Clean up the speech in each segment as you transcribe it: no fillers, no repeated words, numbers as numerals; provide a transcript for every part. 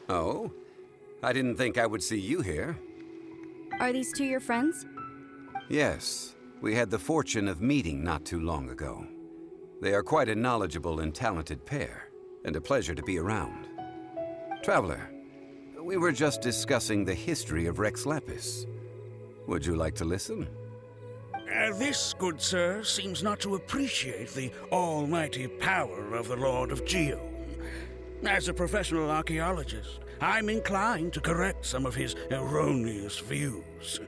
Oh? I didn't think I would see you here. Are these two your friends? Yes, we had the fortune of meeting not too long ago. They are quite a knowledgeable and talented pair, and a pleasure to be around. Traveler, we were just discussing the history of Rex Lapis. Would you like to listen? This, good sir, seems not to appreciate the almighty power of the Lord of Geo. As a professional archaeologist, I'm inclined to correct some of his erroneous views.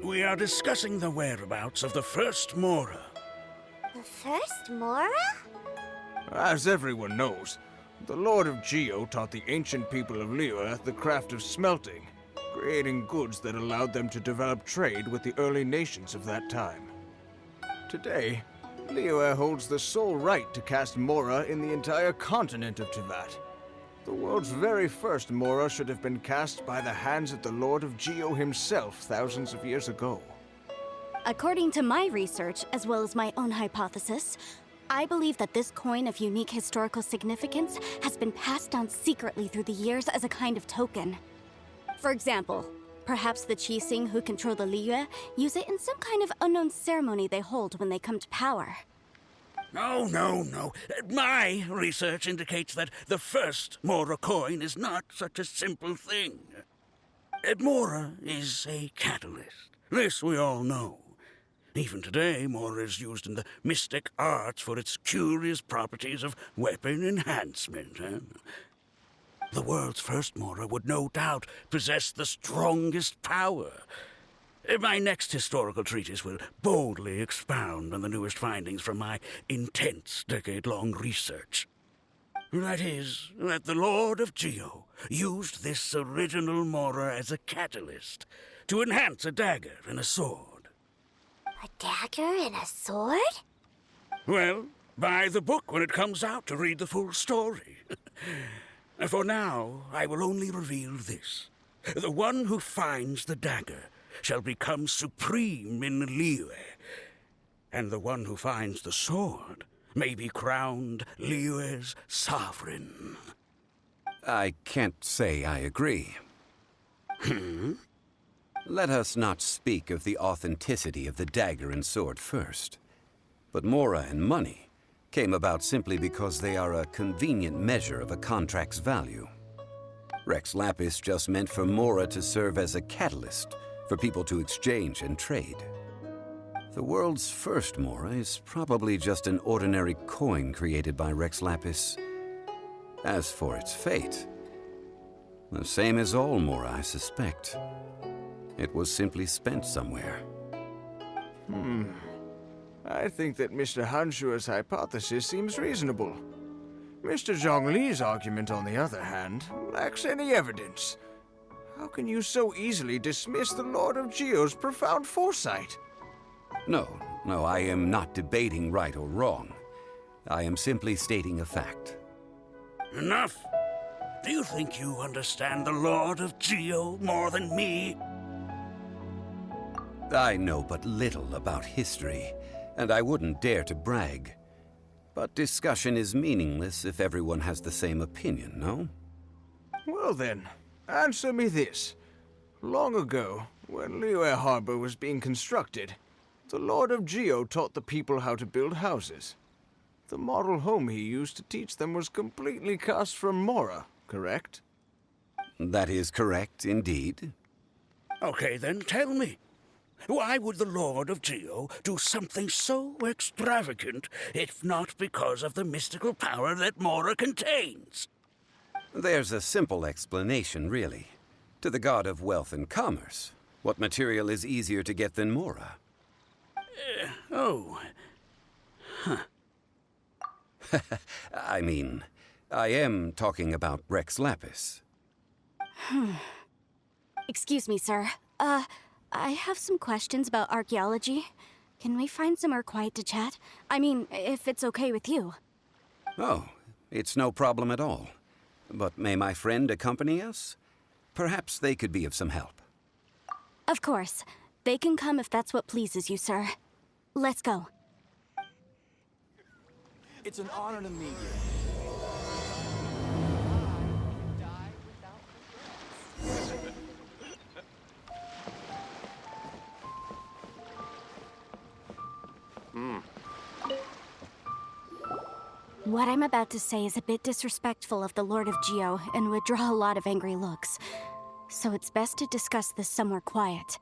We are discussing the whereabouts of the first Mora. The first Mora? As everyone knows, the Lord of Geo taught the ancient people of Liyue the craft of smelting, creating goods that allowed them to develop trade with the early nations of that time. Today, Liyue holds the sole right to cast Mora in the entire continent of Teyvat. The world's very first Mora should have been cast by the hands of the Lord of Geo himself thousands of years ago. According to my research, as well as my own hypothesis, I believe that this coin of unique historical significance has been passed down secretly through the years as a kind of token. For example, perhaps the Qixing who control the Liyue use it in some kind of unknown ceremony they hold when they come to power. No. My research indicates that the first Mora coin is not such a simple thing. Mora is a catalyst. This we all know. Even today, Mora is used in the mystic arts for its curious properties of weapon enhancement. The world's first Mora would no doubt possess the strongest power. My next historical treatise will boldly expound on the newest findings from my intense decade-long research. That is, that the Lord of Geo used this original Mora as a catalyst to enhance a dagger and a sword. A dagger and a sword? Well, buy the book when it comes out to read the full story. For now, I will only reveal this. The one who finds the dagger shall become supreme in Liyue, and the one who finds the sword may be crowned Liyue's sovereign. I can't say I agree. Let us not speak of the authenticity of the dagger and sword first. But Mora and money came about simply because they are a convenient measure of a contract's value. Rex Lapis just meant for Mora to serve as a catalyst for people to exchange and trade. The world's first Mora is probably just an ordinary coin created by Rex Lapis. As for its fate, the same as all Mora, I suspect. It was simply spent somewhere. I think that Mr. Hanshua's hypothesis seems reasonable. Mr. Zhongli's argument, on the other hand, lacks any evidence. How can you so easily dismiss the Lord of Geo's profound foresight? No, I am not debating right or wrong. I am simply stating a fact. Enough! Do you think you understand the Lord of Geo more than me? I know but little about history, and I wouldn't dare to brag. But discussion is meaningless if everyone has the same opinion, no? Well then, answer me this. Long ago, when Liyue Harbor was being constructed, the Lord of Geo taught the people how to build houses. The model home he used to teach them was completely cast from Mora, correct? That is correct, indeed. Okay, then tell me. Why would the Lord of Geo do something so extravagant if not because of the mystical power that Mora contains? There's a simple explanation, really. To the god of wealth and commerce, what material is easier to get than Mora? I mean, I am talking about Rex Lapis. Excuse me, sir. I have some questions about archaeology. Can we find somewhere quiet to chat? I mean, if it's okay with you. Oh, it's no problem at all. But may my friend accompany us? Perhaps they could be of some help. Of course. They can come if that's what pleases you, sir. Let's go. It's an honor to meet you. What I'm about to say is a bit disrespectful of the Lord of Geo and would draw a lot of angry looks. So it's best to discuss this somewhere quiet.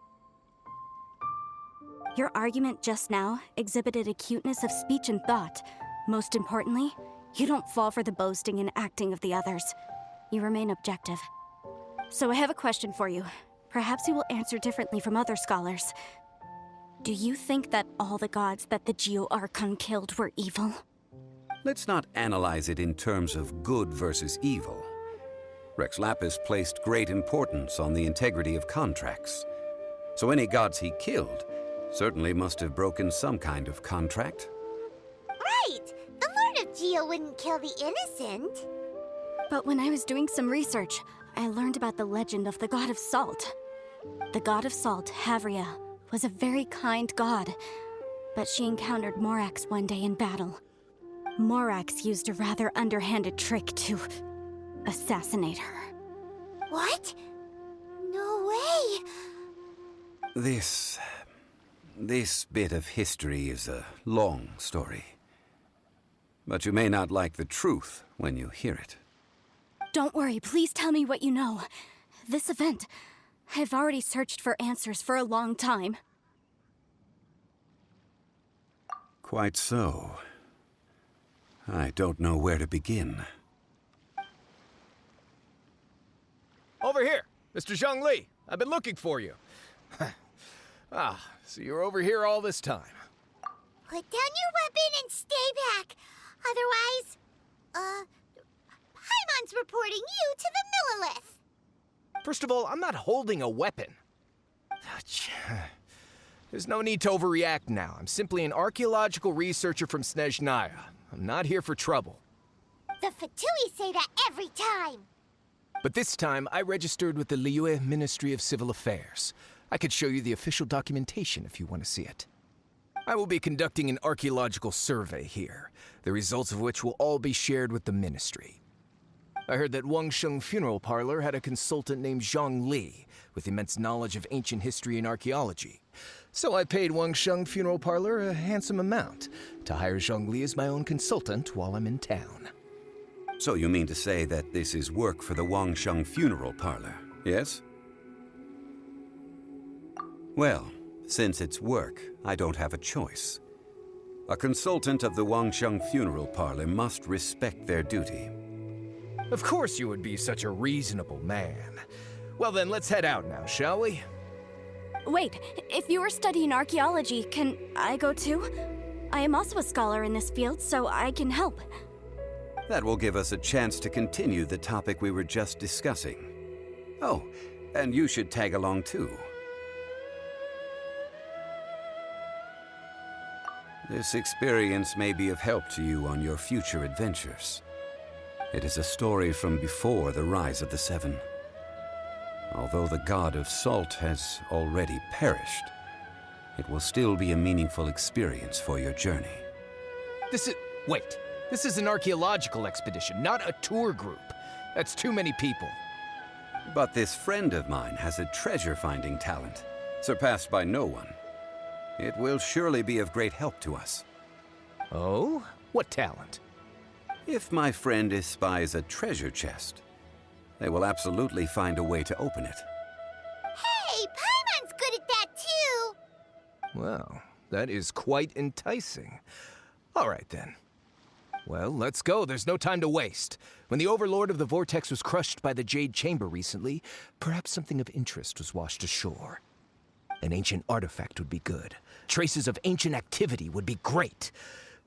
Your argument just now exhibited acuteness of speech and thought. Most importantly, you don't fall for the boasting and acting of the others. You remain objective. So I have a question for you. Perhaps you will answer differently from other scholars. Do you think that all the gods that the Geo Archon killed were evil? Let's not analyze it in terms of good versus evil. Rex Lapis placed great importance on the integrity of contracts. So any gods he killed certainly must have broken some kind of contract. Right! The Lord of Geo wouldn't kill the innocent. But when I was doing some research, I learned about the legend of the god of salt. The god of salt, Havria, was a very kind god, but she encountered Morax one day in battle. Morax used a rather underhanded trick to assassinate her. What? No way! This bit of history is a long story. But you may not like the truth when you hear it. Don't worry, please tell me what you know. This event, I've already searched for answers for a long time. Quite so. I don't know where to begin. Over here, Mr. Zhongli. I've been looking for you. So you're over here all this time. Put down your weapon and stay back. Otherwise, Paimon's reporting you to the Millilith. First of all, I'm not holding a weapon. There's no need to overreact now. I'm simply an archaeological researcher from Snezhnaya. I'm not here for trouble. The Fatui say that every time. But this time, I registered with the Liyue Ministry of Civil Affairs. I could show you the official documentation if you want to see it. I will be conducting an archaeological survey here, the results of which will all be shared with the ministry. I heard that Wangsheng Funeral Parlor had a consultant named Zhang Li, with immense knowledge of ancient history and archaeology. So I paid Wangsheng Funeral Parlor a handsome amount to hire Zhang Li as my own consultant while I'm in town. So you mean to say that this is work for the Wangsheng Funeral Parlor, yes? Well, since it's work, I don't have a choice. A consultant of the Wangsheng Funeral Parlor must respect their duty. Of course you would be such a reasonable man. Well then, let's head out now, shall we? Wait, if you are studying archaeology, can I go too? I am also a scholar in this field, so I can help. That will give us a chance to continue the topic we were just discussing. Oh, and you should tag along too. This experience may be of help to you on your future adventures. It is a story from before the rise of the Seven. Although the god of salt has already perished, it will still be a meaningful experience for your journey. Wait. This is an archaeological expedition, not a tour group. That's too many people. But this friend of mine has a treasure-finding talent, surpassed by no one. It will surely be of great help to us. Oh? What talent? If my friend espies a treasure chest, they will absolutely find a way to open it. Hey, Paimon's good at that too. Well, that is quite enticing. All right then. Well, let's go. There's no time to waste. When the Overlord of the Vortex was crushed by the Jade Chamber recently, perhaps something of interest was washed ashore. An ancient artifact would be good. Traces of ancient activity would be great.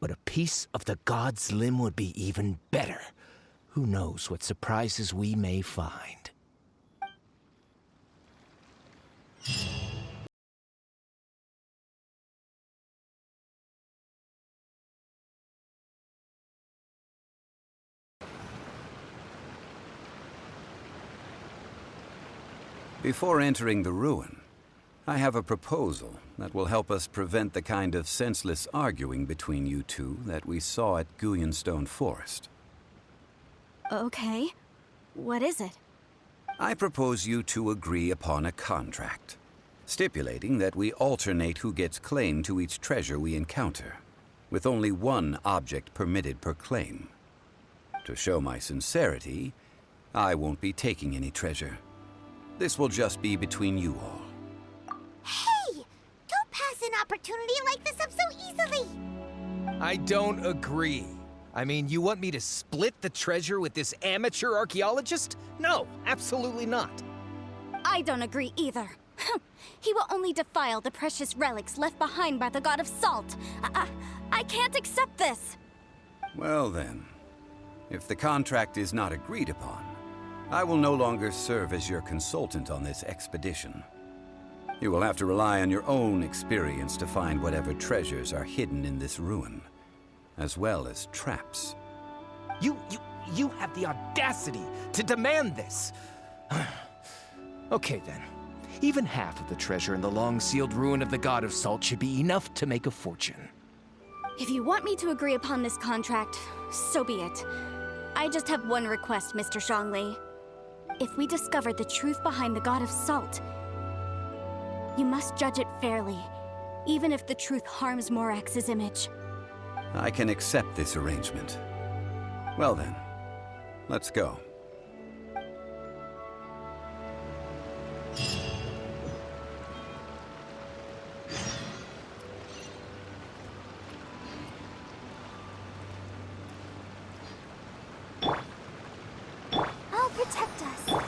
But a piece of the god's limb would be even better. Who knows what surprises we may find. Before entering the ruin, I have a proposal that will help us prevent the kind of senseless arguing between you two that we saw at Guyenstone Forest. Okay. What is it? I propose you two agree upon a contract, stipulating that we alternate who gets claim to each treasure we encounter, with only one object permitted per claim. To show my sincerity, I won't be taking any treasure. This will just be between you all. Hey! Don't pass an opportunity like this up so easily! I don't agree. I mean, you want me to split the treasure with this amateur archaeologist? No, absolutely not. I don't agree either. He will only defile the precious relics left behind by the god of salt. I can't accept this. Well then, if the contract is not agreed upon, I will no longer serve as your consultant on this expedition. You will have to rely on your own experience to find whatever treasures are hidden in this ruin, as well as traps. You have the audacity to demand this. Okay then. Even half of the treasure in the long-sealed ruin of the God of Salt should be enough to make a fortune. If you want me to agree upon this contract, so be it. I just have one request, Mr. Zhongli. If we discover the truth behind the God of Salt, you must judge it fairly, even if the truth harms Morax's image. I can accept this arrangement. Well then, let's go. I'll protect us.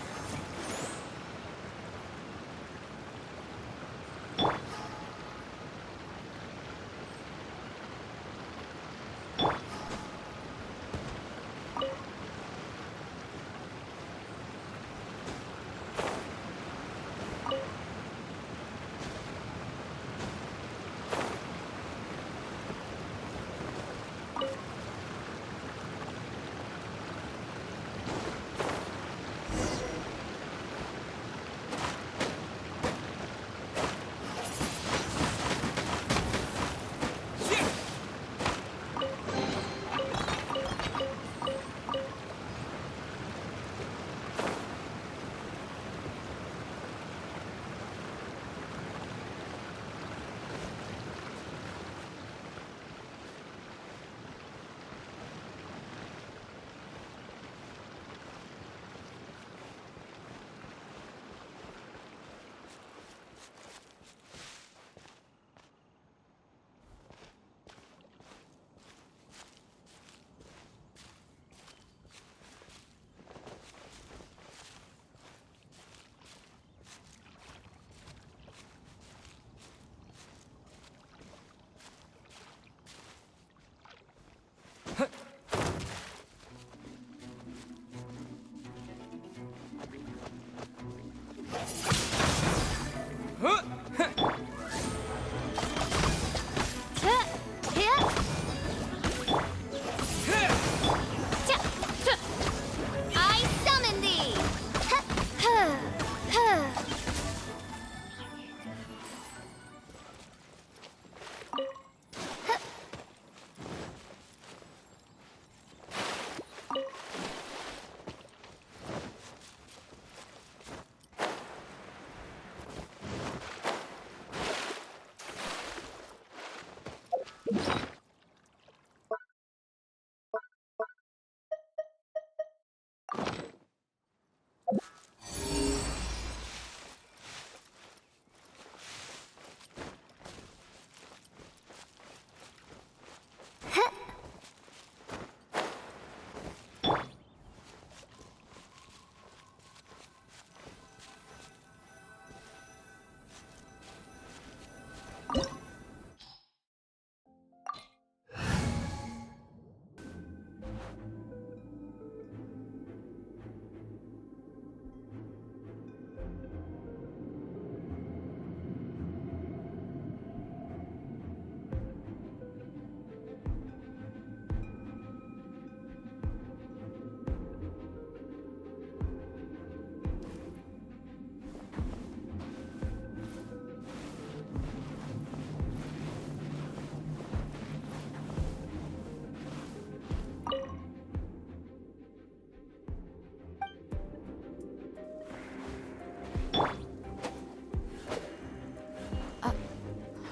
I summon thee!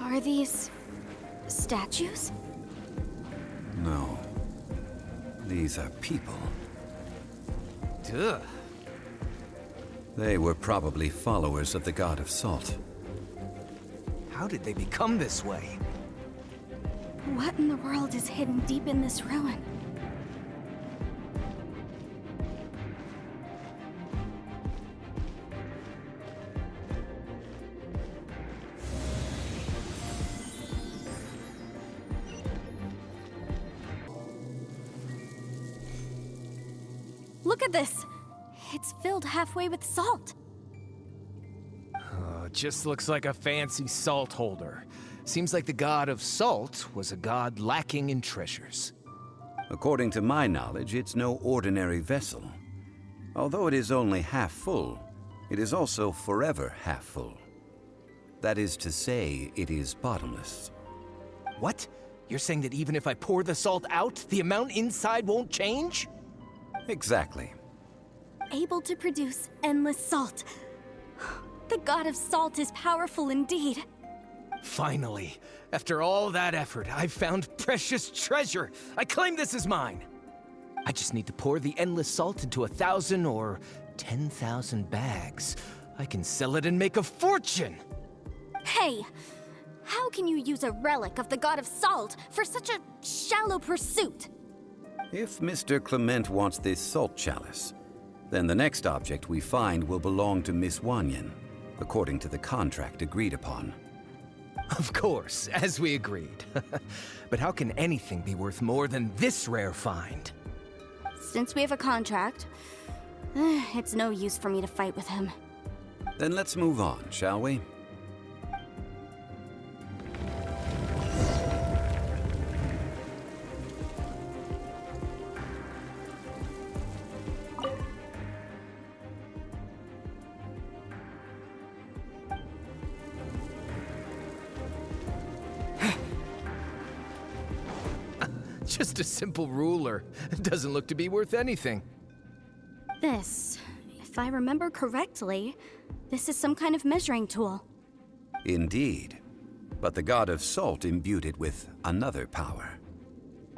Are these statues? No. The These are people. Duh. They were probably followers of the god of salt. How did they become this way? What in the world is hidden deep in this ruin? Look at this! It's filled halfway with salt. Oh, it just looks like a fancy salt holder. Seems like the god of salt was a god lacking in treasures. According to my knowledge, it's no ordinary vessel. Although it is only half full, it is also forever half full. That is to say, it is bottomless. What? You're saying that even if I pour the salt out, the amount inside won't change? Exactly. Able to produce endless salt. The god of salt is powerful indeed. Finally, after all that effort, I've found precious treasure. I claim this as mine. I just need to pour the endless salt into 1,000 or 10,000 bags. I can sell it and make a fortune. Hey, how can you use a relic of the god of salt for such a shallow pursuit? If Mr. Clement wants this salt chalice, then the next object we find will belong to Miss Wanyan, according to the contract agreed upon. Of course, as we agreed. But how can anything be worth more than this rare find? Since we have a contract, it's no use for me to fight with him. Then let's move on, shall we? Just a simple ruler. It doesn't look to be worth anything. This, if I remember correctly, this is some kind of measuring tool. Indeed. But the god of salt imbued it with another power.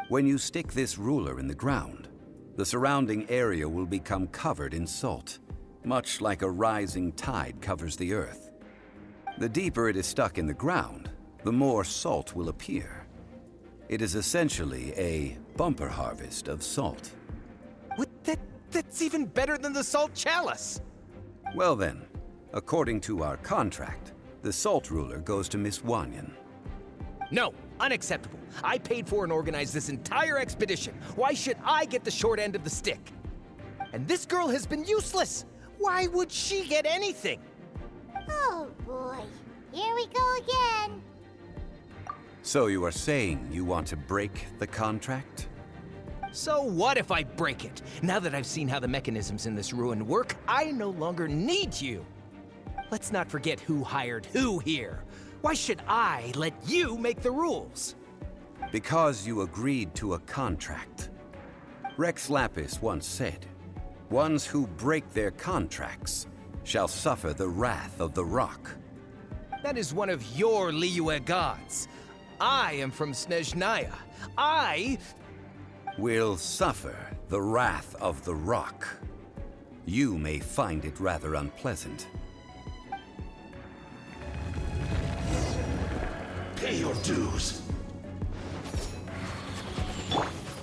When you stick this ruler in the ground, the surrounding area will become covered in salt, much like a rising tide covers the earth. The deeper it is stuck in the ground, the more salt will appear. It is essentially a bumper harvest of salt. What? That's even better than the salt chalice! Well then, according to our contract, the salt ruler goes to Miss Wanyan. No, unacceptable. I paid for and organized this entire expedition. Why should I get the short end of the stick? And this girl has been useless! Why would she get anything? Oh boy, here we go again. So you are saying you want to break the contract? So what if I break it? Now that I've seen how the mechanisms in this ruin work, I no longer need you. Let's not forget who hired who here. Why should I let you make the rules? Because you agreed to a contract. Rex Lapis once said, "Ones who break their contracts shall suffer the wrath of the rock." That is one of your Liyue gods. I am from Snezhnaya. I will suffer the wrath of the rock. You may find it rather unpleasant. Pay your dues.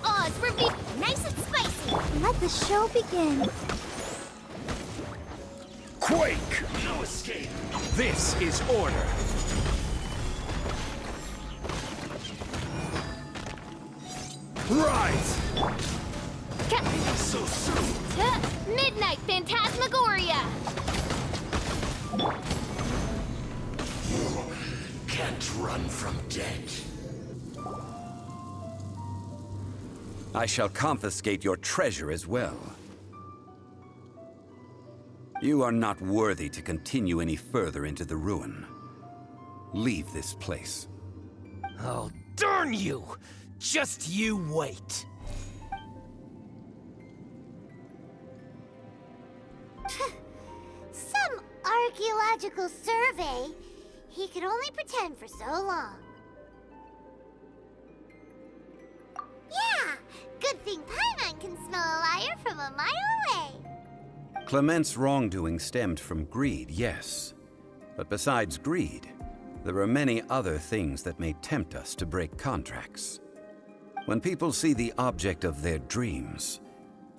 Oz, reveal. Nice and spicy. Let the show begin. Quake! No escape. This is order. Rise! So soon. Midnight Phantasmagoria. Can't run from death. I shall confiscate your treasure as well. You are not worthy to continue any further into the ruin. Leave this place. Oh, darn you! Just you wait. Some archaeological survey. He could only pretend for so long. Yeah, good thing Paimon Clement's wrongdoing stemmed from greed, yes. But besides greed, there are many other things that may tempt us to break contracts. When people see the object of their dreams,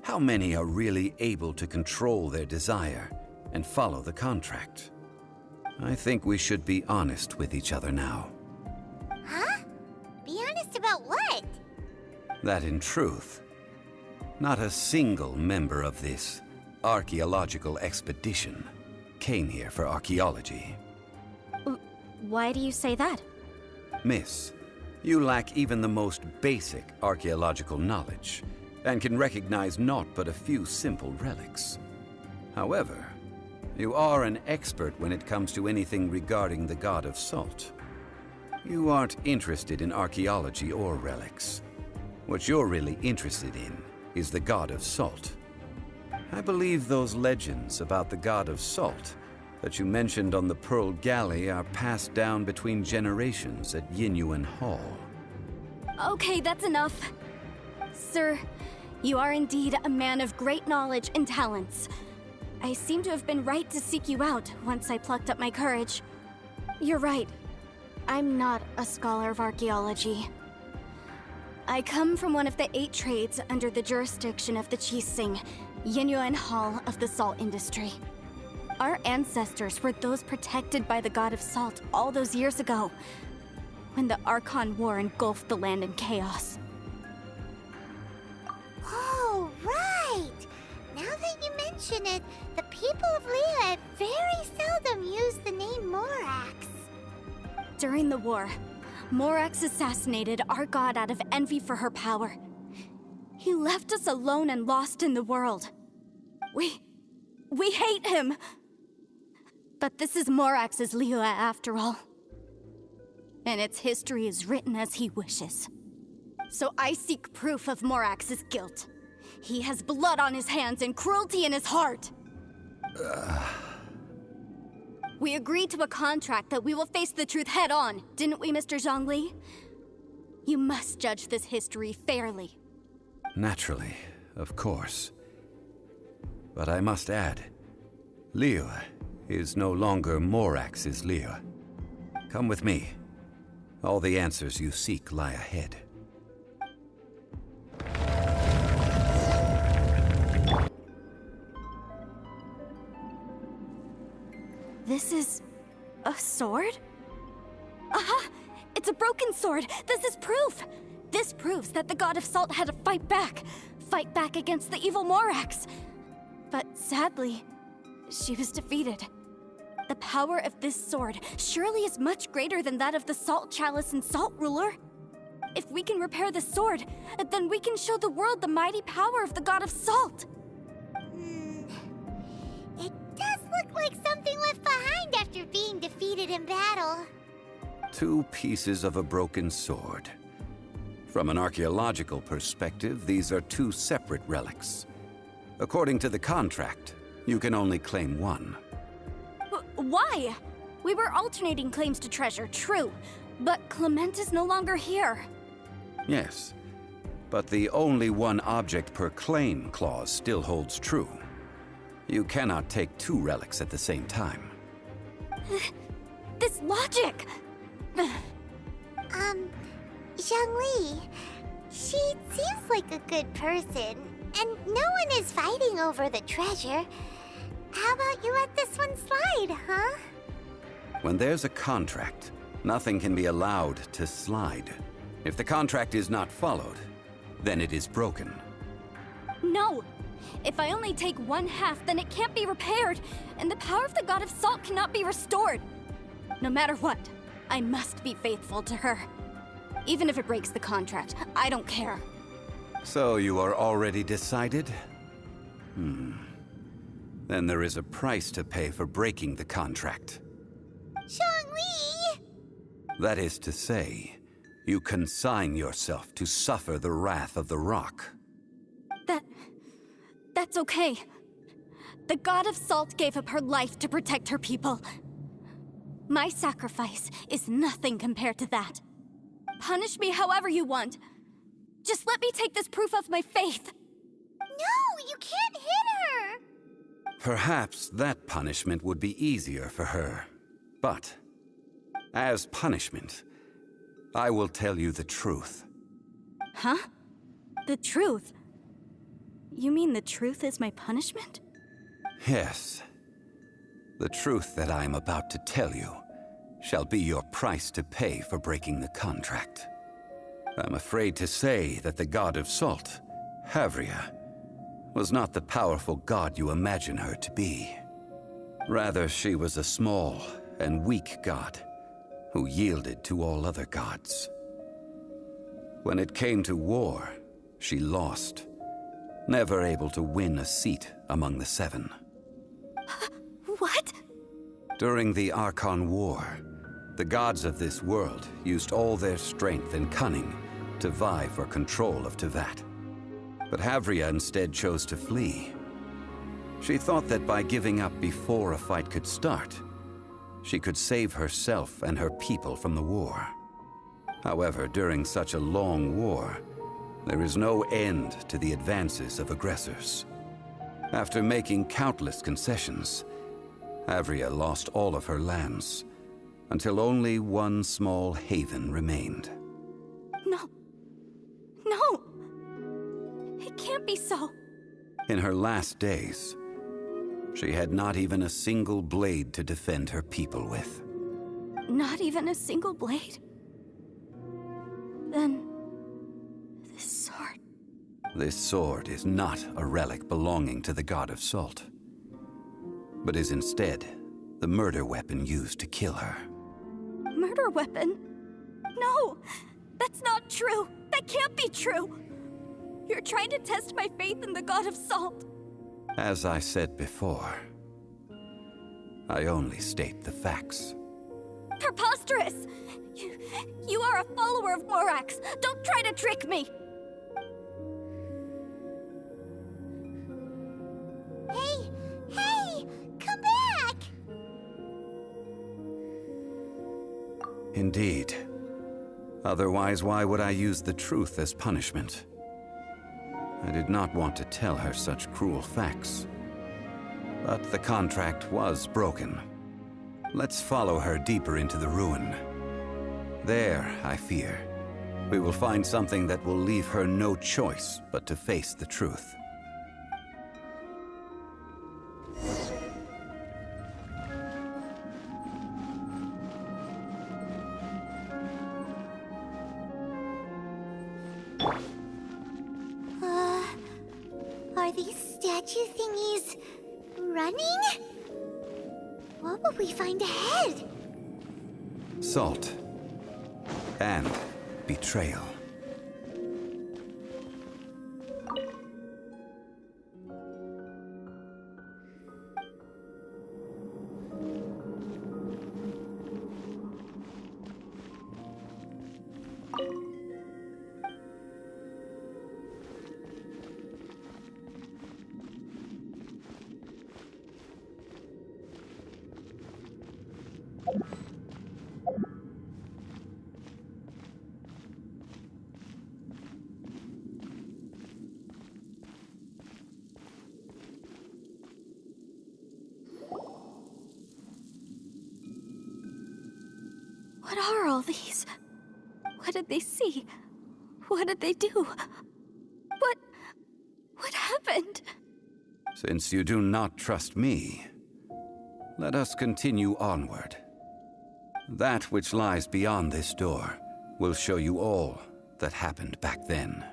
how many are really able to control their desire and follow the contract? I think we should be honest with each other now. Huh? Be honest about what? That in truth, not a single member of this archaeological expedition came here for archaeology. Why do you say that? Miss, you lack even the most basic archaeological knowledge and can recognize naught but a few simple relics. However, you are an expert when it comes to anything regarding the god of salt. You aren't interested in archaeology or relics. What you're really interested in is the god of salt. I believe those legends about the god of salt that you mentioned on the Pearl Galley are passed down between generations at Yinyuan Hall. Okay, that's enough. Sir, you are indeed a man of great knowledge and talents. I seem to have been right to seek you out once I plucked up my courage. You're right. I'm not a scholar of archaeology. I come from one of the 8 trades under the jurisdiction of the Qixing, Yinyuan Hall of the salt industry. Our ancestors were those protected by the god of salt all those years ago, when the Archon War engulfed the land in chaos. Oh, right! Now that you mention it, the people of Liyue very seldom use the name Morax. During the war, Morax assassinated our god out of envy for her power. He left us alone and lost in the world. We hate him! But this is Morax's Liyue after all. And its history is written as he wishes. So I seek proof of Morax's guilt. He has blood on his hands and cruelty in his heart. We agreed to a contract that we will face the truth head on, didn't we, Mr. Zhongli? You must judge this history fairly. Naturally, of course. But I must add, Liyue is no longer Morax's Liyue. Come with me. All the answers you seek lie ahead. This is a sword? Aha! It's a broken sword! This is proof! This proves that the god of salt had to fight back against the evil Morax. But sadly, she was defeated. The power of this sword surely is much greater than that of the Salt Chalice and Salt Ruler. If we can repair the sword, then we can show the world the mighty power of the god of salt. It does look like something left behind after being defeated in battle. 2 pieces of a broken sword. From an archaeological perspective, these are 2 separate relics. According to the contract, you can only claim 1. Why? We were alternating claims to treasure, true. But Clement is no longer here. Yes, but the only 1 object per claim clause still holds true. You cannot take 2 relics at the same time. This logic! Zhongli, she seems like a good person, and no one is fighting over the treasure. How about you let this one slide, huh? When there's a contract, nothing can be allowed to slide. If the contract is not followed, then it is broken. No! If I only take 1/2, then it can't be repaired, and the power of the god of salt cannot be restored. No matter what, I must be faithful to her. Even if it breaks the contract, I don't care. So you are already decided? Then there is a price to pay for breaking the contract. Zhongli! That is to say, you consign yourself to suffer the wrath of the rock. That's okay. The god of salt gave up her life to protect her people. My sacrifice is nothing compared to that. Punish me however you want. Just let me take this proof of my faith. No, you can't hit her! Perhaps that punishment would be easier for her. But, as punishment, I will tell you the truth. Huh? The truth? You mean the truth is my punishment? Yes. The truth that I am about to tell you shall be your price to pay for breaking the contract. I'm afraid to say that the god of salt, Havria, was not the powerful god you imagine her to be. Rather, she was a small and weak god who yielded to all other gods. When it came to war, she lost, never able to win a seat among the seven. What? During the Archon War, the gods of this world used all their strength and cunning to vie for control of Tevat. But Havria instead chose to flee. She thought that by giving up before a fight could start, she could save herself and her people from the war. However, during such a long war, there is no end to the advances of aggressors. After making countless concessions, Havria lost all of her lands, until only one small haven remained. No. No! It can't be so. In her last days, she had not even a single blade to defend her people with. Not even a single blade? Then... this sword... This sword is not a relic belonging to the god of salt, but is instead the murder weapon used to kill her. Murder weapon? No! That's not true! That can't be true! You're trying to test my faith in the god of salt. As I said before, I only state the facts. Preposterous! You are a follower of Morax! Don't try to trick me! Hey! Hey! Come back! Indeed. Otherwise, why would I use the truth as punishment? I did not want to tell her such cruel facts. But the contract was broken. Let's follow her deeper into the ruin. There, I fear, we will find something that will leave her no choice but to face the truth. Are these statue thingies running? What will we find ahead? Salt. And betrayal. What are all these? What did they see? What did they do? What happened? Since you do not trust me, let us continue onward. That which lies beyond this door will show you all that happened back then.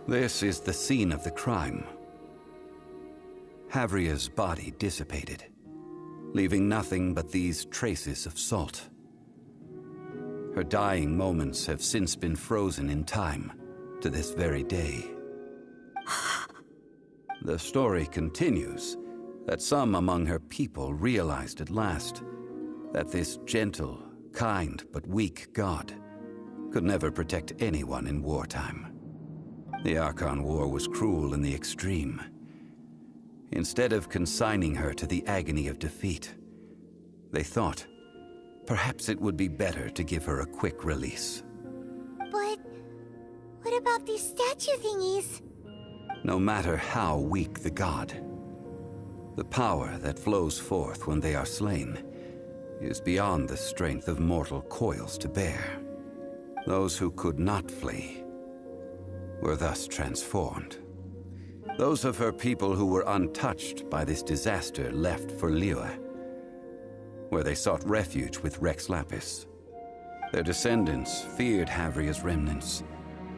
This is the scene of the crime. Havria's body dissipated, leaving nothing but these traces of salt. Her dying moments have since been frozen in time to this very day. The story continues that some among her people realized at last that this gentle, kind, but weak god could never protect anyone in wartime. The Archon War was cruel in the extreme. Instead of consigning her to the agony of defeat, they thought perhaps it would be better to give her a quick release. But what about these statue thingies? No matter how weak the god, the power that flows forth when they are slain is beyond the strength of mortal coils to bear. Those who could not flee were thus transformed. Those of her people who were untouched by this disaster left for Liyue, where they sought refuge with Rex Lapis. Their descendants feared Havria's remnants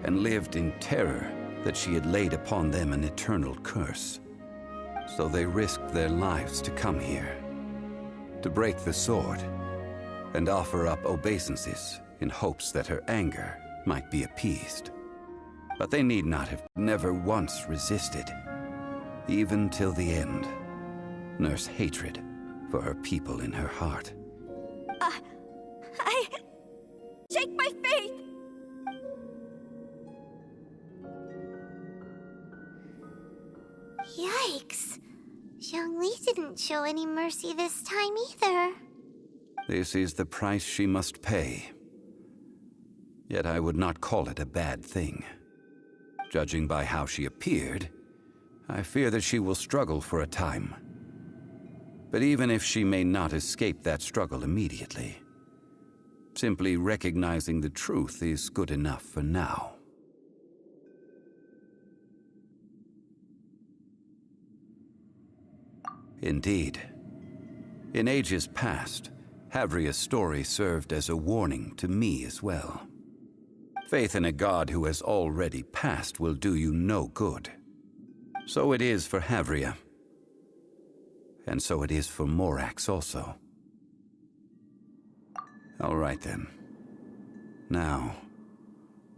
and lived in terror that she had laid upon them an eternal curse. So they risked their lives to come here, to break the sword, and offer up obeisances in hopes that her anger might be appeased. But they need not have never once resisted, even till the end, nurse hatred for her people in her heart. I shake my faith! Yikes. Zhongli didn't show any mercy this time either. This is the price she must pay. Yet I would not call it a bad thing. Judging by how she appeared, I fear that she will struggle for a time. But even if she may not escape that struggle immediately, simply recognizing the truth is good enough for now. Indeed. In ages past, Havria's story served as a warning to me as well. Faith in a god who has already passed will do you no good. So it is for Havria. And so it is for Morax also. All right then. Now,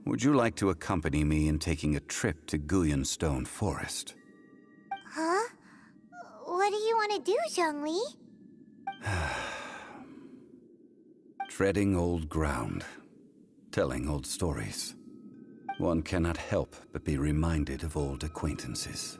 would you like to accompany me in taking a trip to Guyanstone Forest? Huh? What do you want to do, Zhongli? Treading old ground, telling old stories. One cannot help but be reminded of old acquaintances.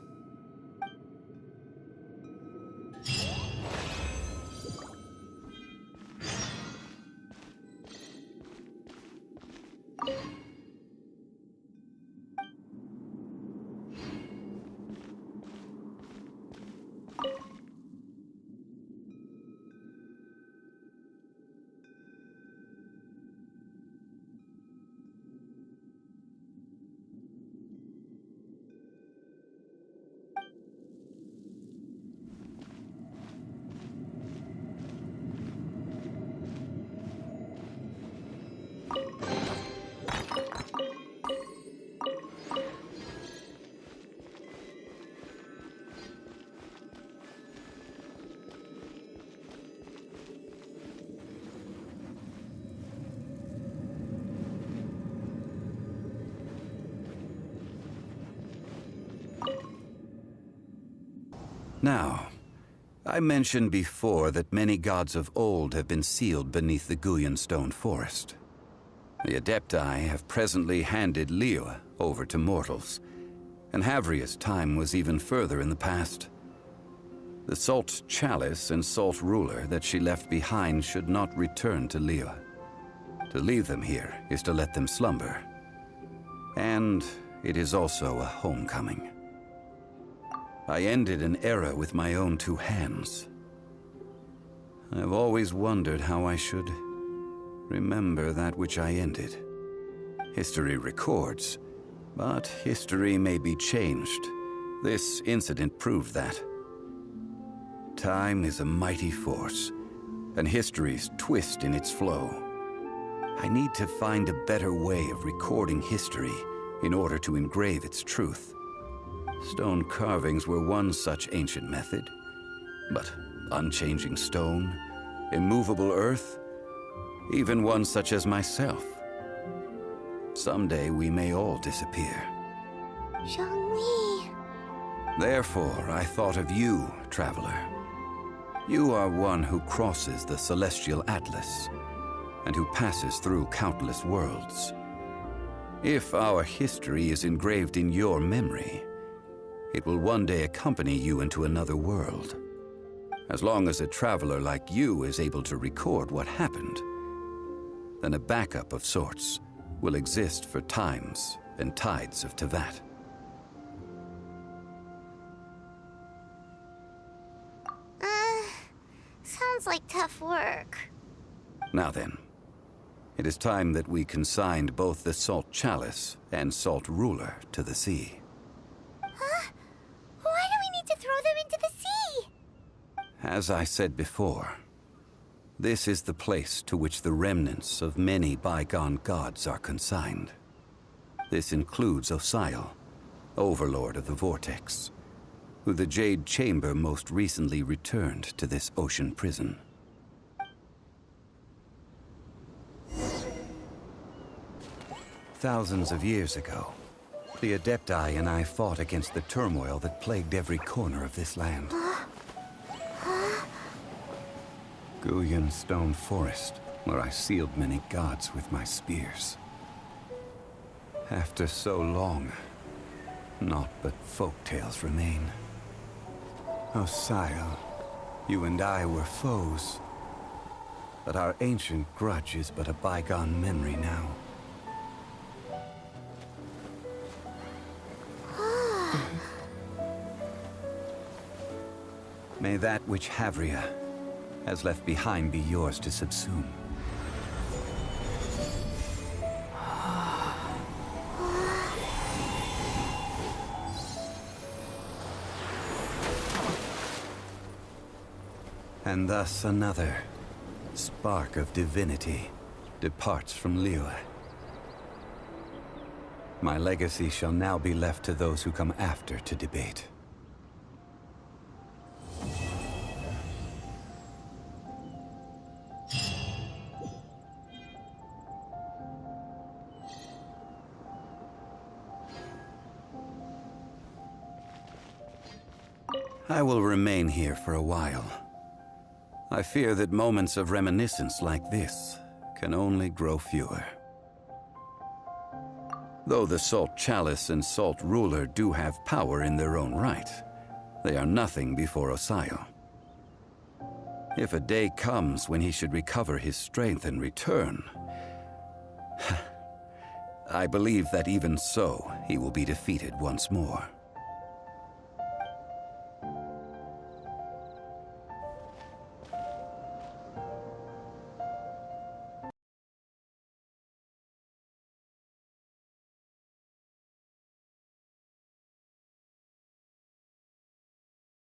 Now, I mentioned before that many gods of old have been sealed beneath the Guyanstone Forest. The Adepti have presently handed Liyue over to mortals, and Havria's time was even further in the past. The Salt Chalice and Salt Ruler that she left behind should not return to Liyue. To leave them here is to let them slumber. And it is also a homecoming. I ended an era with my own two hands. I've always wondered how I should remember that which I ended. History records, but history may be changed. This incident proved that. Time is a mighty force, and history's twist in its flow. I need to find a better way of recording history in order to engrave its truth. Stone carvings were one such ancient method, but unchanging stone, immovable earth, even one such as myself. Someday we may all disappear. Zhongli. Therefore, I thought of you, traveler. You are one who crosses the celestial atlas, and who passes through countless worlds. If our history is engraved in your memory, it will one day accompany you into another world. As long as a traveler like you is able to record what happened, then a backup of sorts will exist for times and tides of Teyvat. Sounds like tough work. Now then, it is time that we consigned both the Salt Chalice and Salt Ruler to the sea. Huh? Why do we need to throw them into the sea? As I said before, this is the place to which the remnants of many bygone gods are consigned. This includes Osial, Overlord of the Vortex, who the Jade Chamber most recently returned to this ocean prison. Thousands of years ago, the Adepti and I fought against the turmoil that plagued every corner of this land. Guyan Stone Forest, where I sealed many gods with my spears. After so long, naught but folktales remain. Osial, you and I were foes, but our ancient grudge is but a bygone memory now. May that which Havria has left behind be yours to subsume. And thus another spark of divinity departs from Liyue. My legacy shall now be left to those who come after to debate. I will remain here for a while. I fear that moments of reminiscence like this can only grow fewer. Though the Salt Chalice and Salt Ruler do have power in their own right, they are nothing before Osial. If a day comes when he should recover his strength and return, I believe that even so, he will be defeated once more.